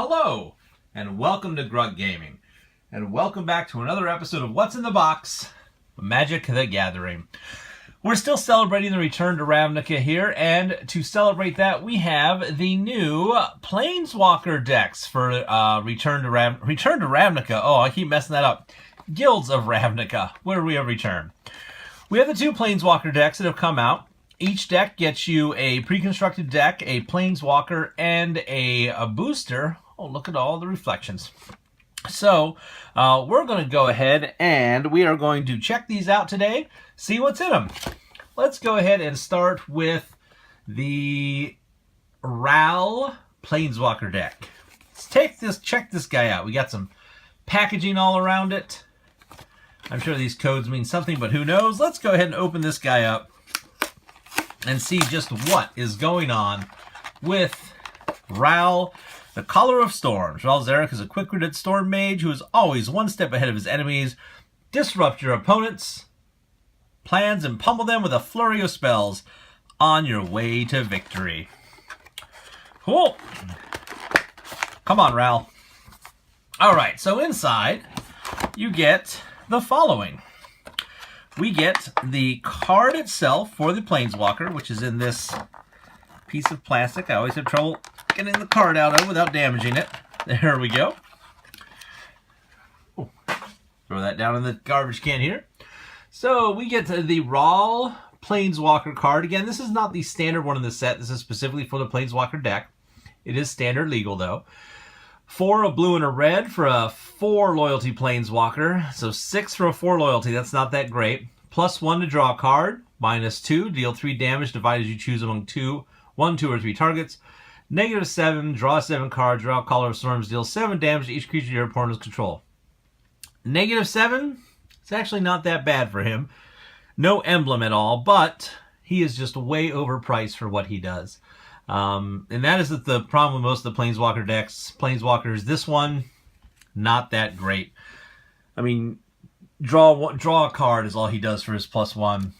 Hello, and welcome to Grug Gaming, and welcome back to another episode of What's in the Box, Magic the Gathering. We're still celebrating the return to Ravnica here, and to celebrate that, we have the new Planeswalker decks for Return to Ravnica. Oh, I keep messing that up. Guilds of Ravnica, where we have returned. We have the two Planeswalker decks that have come out. Each deck gets you a pre-constructed deck, a Planeswalker, and a booster. Oh, look at all the reflections. So, we're going to go ahead and we are going to check these out today, see what's in them. Let's go ahead and start with the Ral Planeswalker deck. Let's check this guy out. We got some packaging all around it. I'm sure these codes mean something, but who knows? Let's go ahead and open this guy up and see just what is going on with Ral, the Caller of Storms. Ral Zarek is a quick-witted storm mage who is always one step ahead of his enemies. Disrupt your opponents' plans and pummel them with a flurry of spells on your way to victory. Cool. Come on, Ral. Alright, so inside you get the following. We get the card itself for the Planeswalker, which is in this piece of plastic. I always have trouble getting the card out of without damaging it. There we go. Ooh. Throw that down in the garbage can here. So we get the Ral Planeswalker card. Again, this is not the standard one in the set. This is specifically for the Planeswalker deck. It is standard legal, though. 4, a blue and a red for a 4 loyalty Planeswalker. So 6 for a 4 loyalty. That's not that great. +1 to draw a card. -2, deal 3 damage divided as you choose among 1, 2, or 3 targets. -7, draw 7 cards. Draw Caller of Storms, deal 7 damage to each creature your opponents control. -7, it's actually not that bad for him. No emblem at all, but he is just way overpriced for what he does. And that is the problem with most of the Planeswalker decks. Planeswalkers, this one, not that great. I mean, draw a card is all he does for his +1.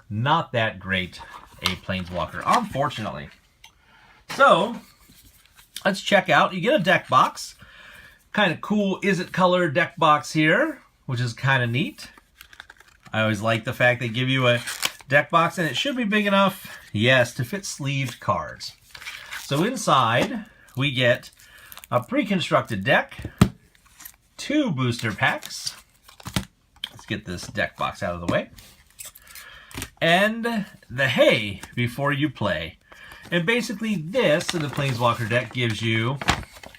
Not that great a Planeswalker, unfortunately. So, let's check out. You get a deck box. Kind of cool Is It Color deck box here, which is kind of neat. I always like the fact they give you a deck box, and it should be big enough, yes, to fit sleeved cards. So inside, we get a pre-constructed deck, 2 booster packs. Let's get this deck box out of the way. And the Hey Before You Play. And basically this, in the Planeswalker deck, gives you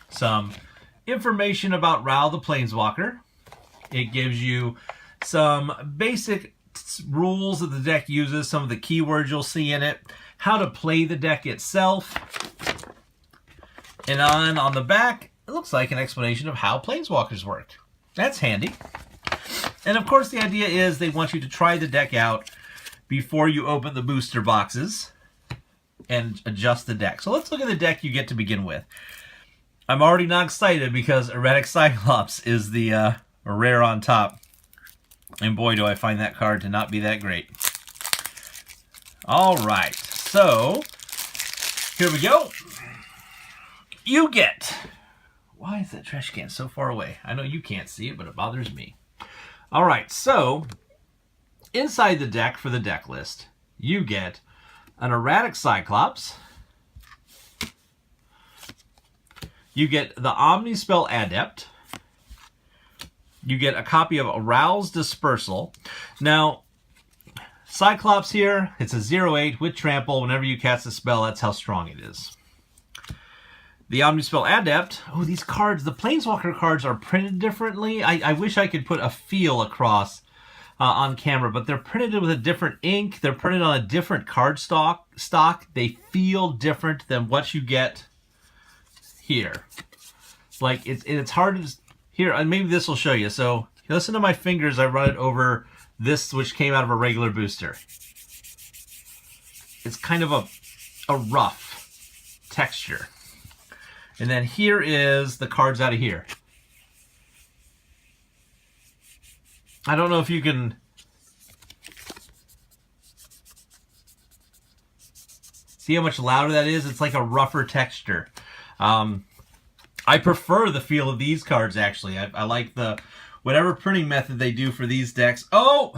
some information about Ral the Planeswalker. It gives you some basic rules that the deck uses, some of the keywords you'll see in it, how to play the deck itself, and on the back, it looks like an explanation of how Planeswalkers work. That's handy. And of course, the idea is they want you to try the deck out before you open the booster boxes and adjust the deck. So let's look at the deck you get to begin with. I'm already not excited because Erratic Cyclops is the rare on top. And boy, do I find that card to not be that great. All right, so here we go. You get... Why is that trash can so far away? I know you can't see it, but it bothers me. All right, so inside the deck for the deck list, you get an Erratic Cyclops. You get the Omnispell Adept. You get a copy of Ral's Dispersal. Now, Cyclops here, it's a 0/8 with trample. Whenever you cast a spell, that's how strong it is. The Omnispell Adept, oh, these cards, the Planeswalker cards are printed differently. I wish I could put a feel across on camera, but they're printed with a different ink. They're printed on a different card stock. They feel different than what you get here. Like, it's hard to... Here, and maybe this will show you. So, listen to my fingers. I run it over this, which came out of a regular booster. It's kind of a rough texture. And then here is the cards out of here. I don't know if you can... see how much louder that is? It's like a rougher texture. I prefer the feel of these cards, actually. I like the whatever printing method they do for these decks. Oh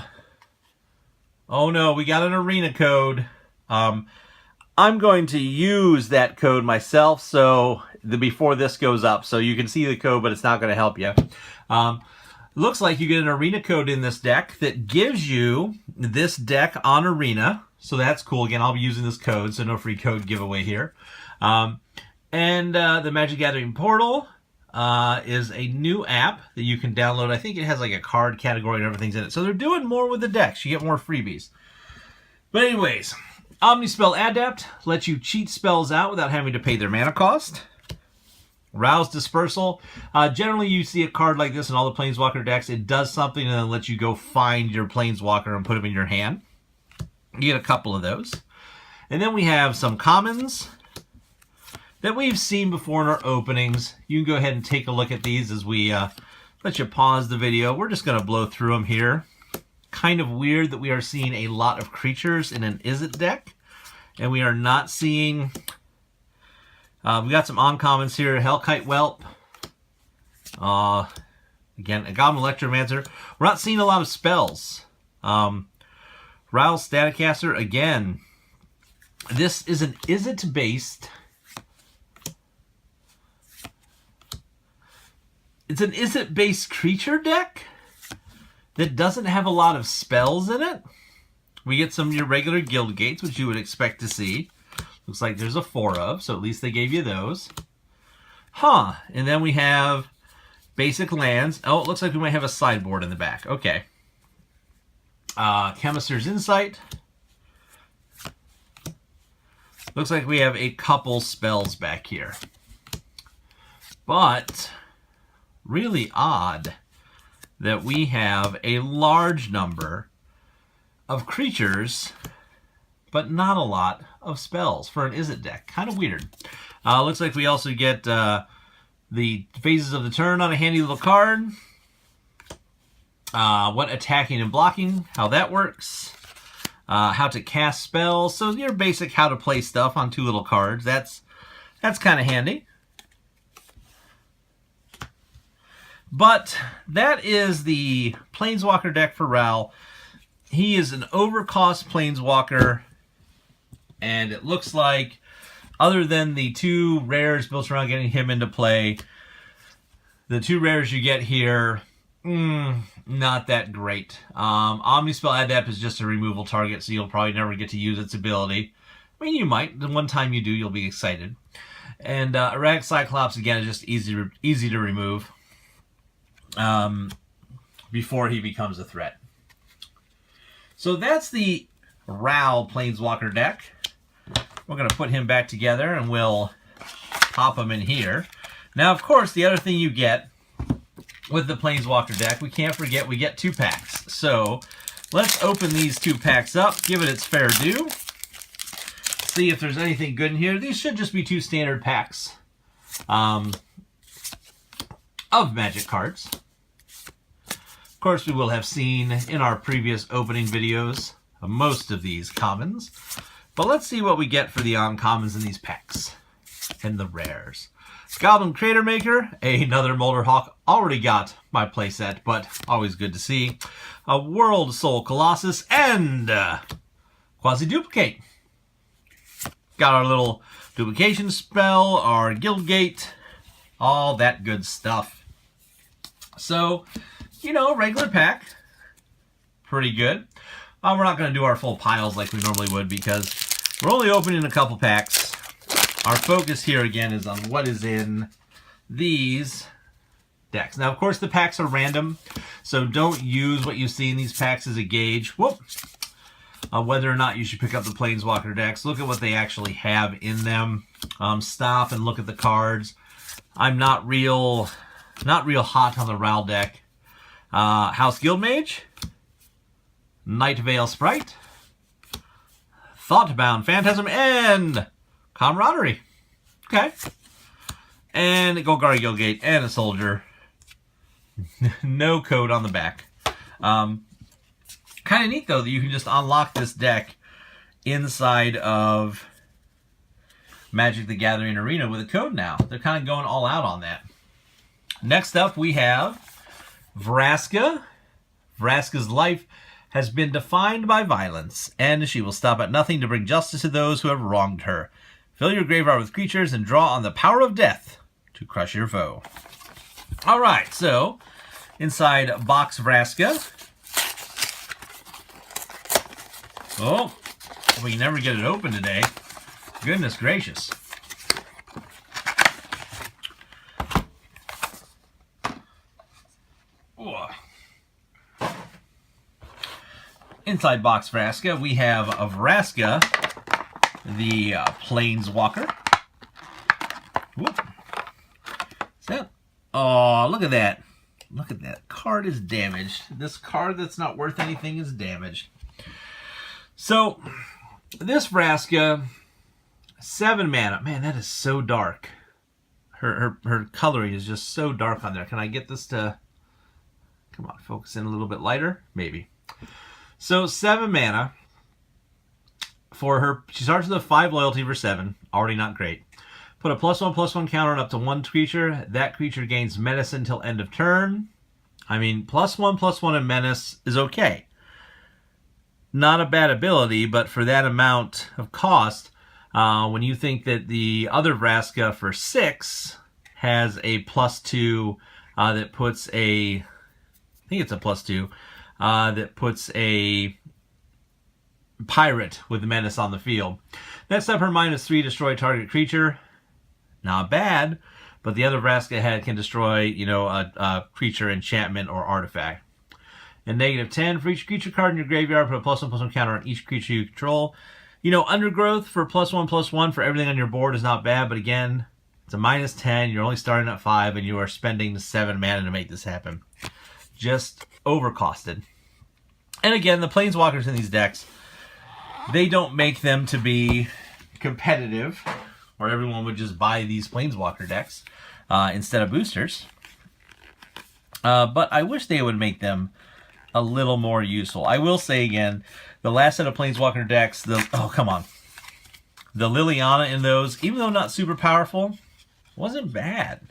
no, we got an arena code. I'm going to use that code myself so before this goes up, so you can see the code, but it's not going to help you. Looks like you get an arena code in this deck that gives you this deck on arena. So that's cool. Again, I'll be using this code, so no free code giveaway here. The Magic Gathering Portal is a new app that you can download. I think it has like a card category and everything's in it. So they're doing more with the decks. You get more freebies. But anyways, Omnispell Adept lets you cheat spells out without having to pay their mana cost. Rouse Dispersal. Generally, you see a card like this in all the Planeswalker decks. It does something and then lets you go find your Planeswalker and put him in your hand. You get a couple of those. And then we have some commons that we've seen before in our openings. You can go ahead and take a look at these as we let you pause the video. We're just going to blow through them here. Kind of weird that we are seeing a lot of creatures in an Izzet deck. And we are not seeing... we got some uncommons here. Hellkite Whelp. Again, a Goblin Electromancer. We're not seeing a lot of spells. Rouse Staticaster. Again, this is an Izzet-based... It's an Izzet-based creature deck that doesn't have a lot of spells in it. We get some of your regular guild gates, which you would expect to see. Looks like there's a 4 of, so at least they gave you those. And then we have basic lands. Oh, it looks like we might have a sideboard in the back. Okay. Chemist's Insight. Looks like we have a couple spells back here. But really odd that we have a large number of creatures, but not a lot of spells for an Izzet deck. Kind of weird. Looks like we also get the phases of the turn on a handy little card. What attacking and blocking, how that works. How to cast spells. So your basic how to play stuff on 2 little cards. That's kind of handy. But that is the Planeswalker deck for Ral. He is an overcost Planeswalker, and it looks like, other than the 2 rares built around getting him into play, the 2 rares you get here, not that great. Omnispell Adept is just a removal target, so you'll probably never get to use its ability. I mean, you might. The one time you do, you'll be excited. And Erratic Cyclops, again, is just easy to remove before he becomes a threat. So that's the Ral Planeswalker deck. We're going to put him back together and we'll pop him in here. Now, of course, the other thing you get with the Planeswalker deck, we can't forget we get 2 packs. So let's open these 2 packs up, give it its fair due. See if there's anything good in here. These should just be 2 standard packs of Magic cards. Of course, we will have seen in our previous opening videos most of these commons. But let's see what we get for the uncommons in these packs and the rares. Goblin Crater Maker, another Molderhawk. Already got my playset, but always good to see. A World Soul Colossus and Quasi-Duplicate. Got our little duplication spell, our Guild Gate, all that good stuff. So, you know, regular pack. Pretty good. We're not going to do our full piles like we normally would because we're only opening a couple packs. Our focus here again is on what is in these decks. Now, of course, the packs are random, so don't use what you see in these packs as a gauge. Whether or not you should pick up the Planeswalker decks. Look at what they actually have in them. Stop and look at the cards. I'm not real hot on the Ral deck. House Guildmage, Night Veil Sprite, Thoughtbound Phantasm, and Camaraderie. Okay. And Golgari Guildgate and a Soldier. No code on the back. Kind of neat, though, that you can just unlock this deck inside of Magic the Gathering Arena with a code now. They're kind of going all out on that. Next up, we have Raska. Vraska's life has been defined by violence, and she will stop at nothing to bring justice to those who have wronged her. Fill your graveyard with creatures and draw on the power of death to crush your foe. All right, so inside box Vraska. Oh, we can never get it open today. Goodness gracious. Inside box Vraska, we have a Raska, the Planeswalker. Whoop. So, oh, look at that. Look at that. Card is damaged. This card that's not worth anything is damaged. So, this Raska, 7 mana. Man, that is so dark. Her coloring is just so dark on there. Can I get this to... Come on, focus in a little bit lighter? Maybe. So 7 mana for her. She starts with a 5 loyalty for 7. Already not great. Put a +1/+1 counter on up to 1 creature. That creature gains menace until end of turn. I mean, +1/+1 and menace is okay. Not a bad ability, but for that amount of cost, when you think that the other Raska for 6 has a +2 that puts a... I think it's a +2. That puts a pirate with menace on the field. Next up, her -3, destroy target creature. Not bad, but the other Raska can destroy, you know, a creature, enchantment, or artifact. And -10, for each creature card in your graveyard, put a +1/+1 counter on each creature you control. You know, Undergrowth for +1/+1 for everything on your board is not bad, but again, it's a -10. You're only starting at 5, and you are spending 7 mana to make this happen. Just overcosted. And again, the Planeswalkers in these decks, they don't make them to be competitive, or everyone would just buy these Planeswalker decks instead of boosters. But I wish they would make them a little more useful. I will say again, the last set of Planeswalker decks, the Liliana in those, even though not super powerful, wasn't bad.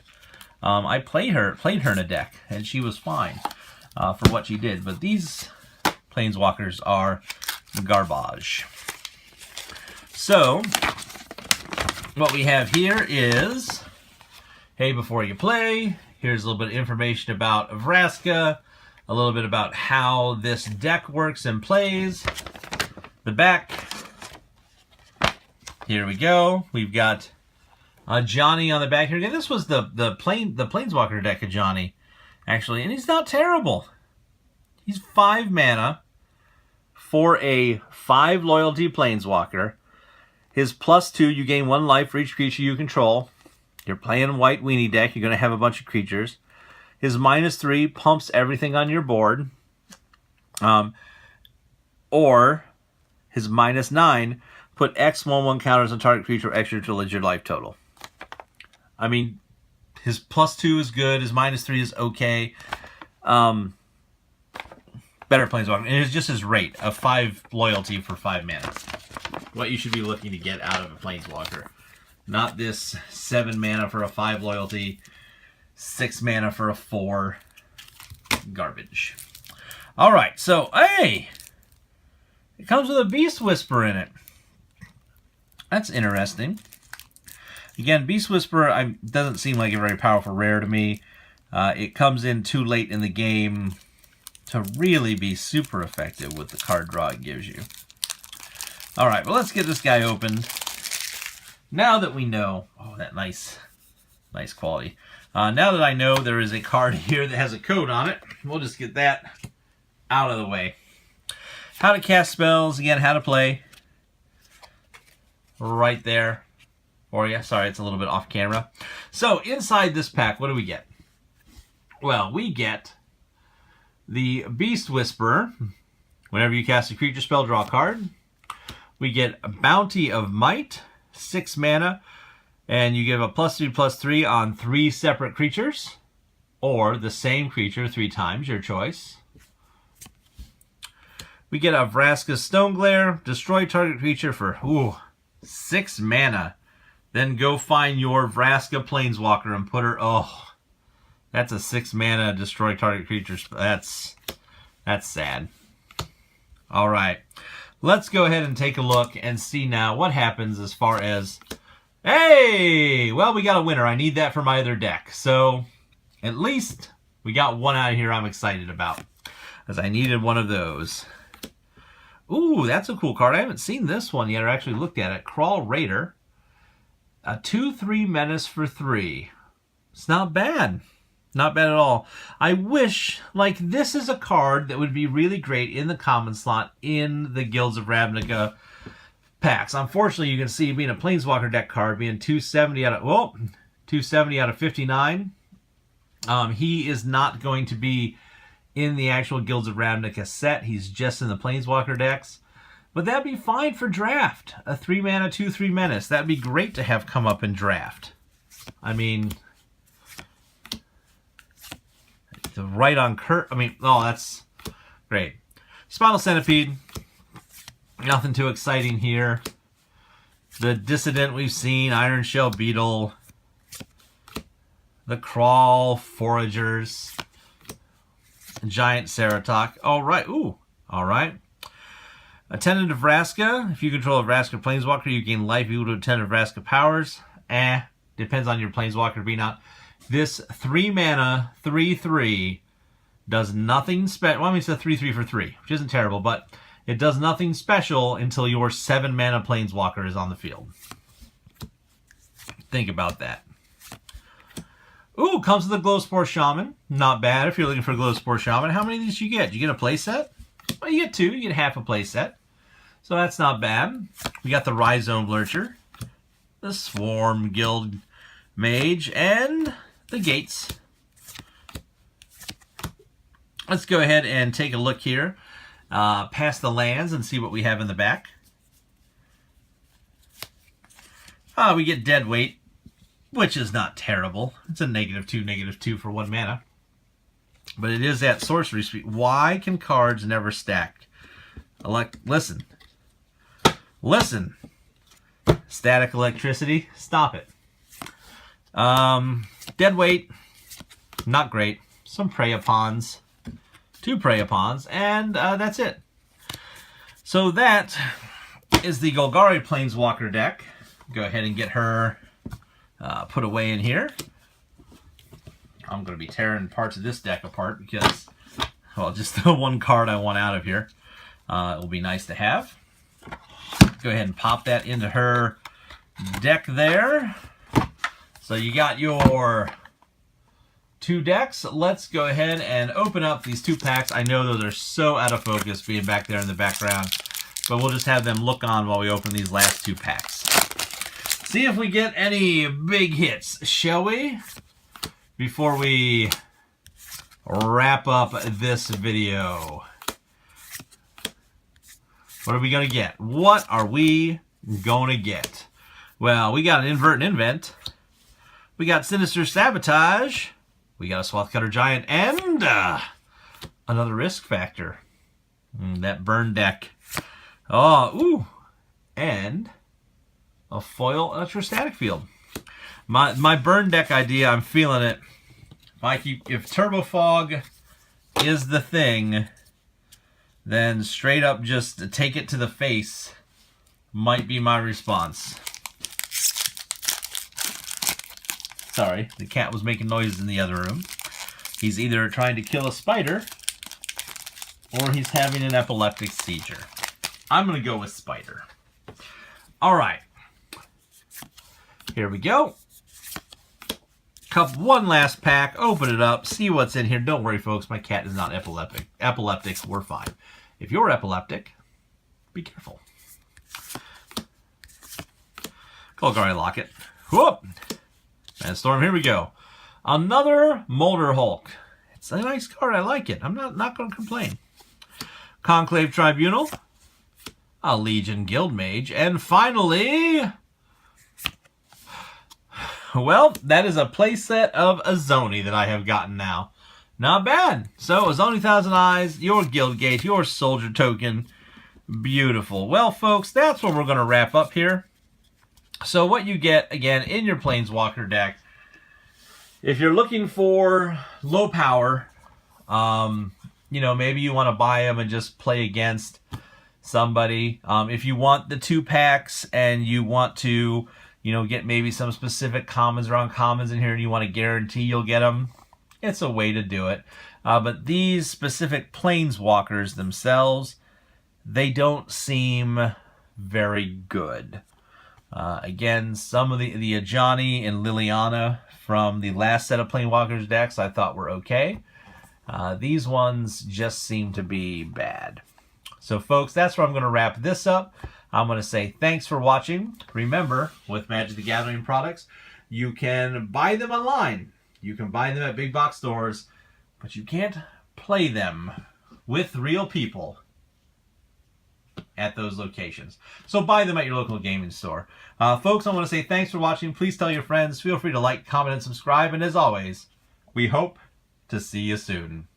I played her in a deck, and she was fine for what she did. But these Planeswalkers are garbage. So, what we have here is, hey, before you play, here's a little bit of information about Raska, a little bit about how this deck works and plays. The back, here we go. We've got Johnny on the back here. Again, this was the Planeswalker deck of Johnny, actually, and he's not terrible. He's 5 mana for a 5 loyalty Planeswalker. His +2, you gain 1 life for each creature you control. You're playing white weenie deck. You're going to have a bunch of creatures. His -3 pumps everything on your board. Or his -9, put X/1/1 counters on target creature extra to your life total. I mean, his +2 is good. His -3 is okay. Better Planeswalker. And it's just his rate of 5 loyalty for 5 mana. What you should be looking to get out of a Planeswalker. Not this 7 mana for a 5 loyalty, 6 mana for a 4. Garbage. Alright, so, hey! It comes with a Beast Whisper in it. That's interesting. Again, Beast Whisper doesn't seem like a very powerful rare to me. It comes in too late in the game to really be super effective with the card draw it gives you. Alright, well, let's get this guy opened. Now that we know... Oh, that nice quality. Now that I know there is a card here that has a code on it, we'll just get that out of the way. How to cast spells, again, how to play. Right there for you. Sorry, it's a little bit off camera. So, inside this pack, what do we get? Well, we get the Beast Whisperer. Whenever you cast a creature spell, draw a card. We get a Bounty of Might, 6 mana, and you give a +3/+3 on 3 separate creatures, or the same creature 3 times, your choice. We get a Vraska Stoneglare, destroy target creature for 6 mana. then go find your Raska Planeswalker and put her... Oh, that's a 6 mana destroy target creature. That's sad. All right. Let's go ahead and take a look and see now what happens as far as... Hey! Well, we got a winner. I need that for my other deck. So, at least we got one out of here I'm excited about, as I needed one of those. Ooh, that's a cool card. I haven't seen this one yet or actually looked at it. Crawl Raider. A 2/3 menace for 3. It's not bad. Not bad at all. I wish, like, this is a card that would be really great in the common slot in the Guilds of Ravnica packs. Unfortunately, you can see being a Planeswalker deck card, being 270 out of, well, 270 out of 59. He is not going to be in the actual Guilds of Ravnica set. He's just in the Planeswalker decks. But that'd be fine for draft. A 3 mana, 2/3 menace. That'd be great to have come up in draft. I mean, right on Kurt. I mean, oh, that's great. Spinal Centipede. Nothing too exciting here. The Dissident we've seen. Iron Shell Beetle. The Crawl Foragers. Giant Ceratok. All right. Ooh. All right. Attendant of Raska. If you control a Raska Planeswalker, you gain life equal to Attendant of Raska powers. Depends on your Planeswalker being out. This 3 mana, 3/3 does nothing special. Well, I mean, it's a 3/3 for 3, which isn't terrible, but it does nothing special until your 7 mana Planeswalker is on the field. Think about that. Ooh, comes with a Glowspore Shaman. Not bad if you're looking for a Glowspore Shaman. How many of these do you get? Do you get a playset? Well, you get 2. You get half a playset. So that's not bad. We got the Rhizome Lurcher, the Swarm Guild Mage, and the Gates. Let's go ahead and take a look here past the lands and see what we have in the back. We get Deadweight, which is not terrible. It's a -2 for 1 mana. But it is at sorcery speed. Why can cards never stack? Listen. Listen. Static Electricity. Stop it. Deadweight. Not great. Some Prey-Upons. 2 Prey-Upons. And that's it. So that is the Golgari Planeswalker deck. Go ahead and get her put away in here. I'm going to be tearing parts of this deck apart because, well, just the one card I want out of here. It will be nice to have. Go ahead and pop that into her deck there. So you got your 2 decks. Let's go ahead and open up these 2 packs. I know those are so out of focus being back there in the background, but we'll just have them look on while we open these last 2 packs. See if we get any big hits, shall we? Before we wrap up this video. What are we going to get? What are we going to get? Well, we got an Invert and Invent. We got Sinister Sabotage. We got a Swathcutter Giant. And another Risk Factor. That burn deck. Oh, ooh. And a foil Electrostatic Field. My burn deck idea, I'm feeling it. If Turbo Fog is the thing, then straight up just take it to the face might be my response. Sorry, the cat was making noises in the other room. He's either trying to kill a spider or he's having an epileptic seizure. I'm going to go with spider. All right. Here we go. One last pack. Open it up. See what's in here. Don't worry, folks. My cat is not epileptic. Epileptics, we're fine. If you're epileptic, be careful. Golgari Locket. Whoop! And Storm, here we go. Another Molder Hulk. It's a nice card. I like it. I'm not going to complain. Conclave Tribunal. A Legion Guild Mage. And finally, well, that is a playset of Azoni that I have gotten now. Not bad. So, Azoni Thousand Eyes, your Guild Gate, your Soldier Token. Beautiful. Well, folks, that's what we're going to wrap up here. So what you get, again, in your Planeswalker deck, if you're looking for low power, you know, maybe you want to buy them and just play against somebody. If you want the 2-packs and you want to, you know, get maybe some specific commons or uncommons in here and you want to guarantee you'll get them, it's a way to do it. But these specific Planeswalkers themselves, they don't seem very good. Again, some of the Ajani and Liliana from the last set of Planeswalkers decks I thought were okay. These ones just seem to be bad. So folks, that's where I'm going to wrap this up. I'm going to say thanks for watching. Remember, with Magic the Gathering products, you can buy them online. You can buy them at big box stores, but you can't play them with real people at those locations. So buy them at your local gaming store. Folks, I want to say thanks for watching. Please tell your friends. Feel free to like, comment, and subscribe. And as always, we hope to see you soon.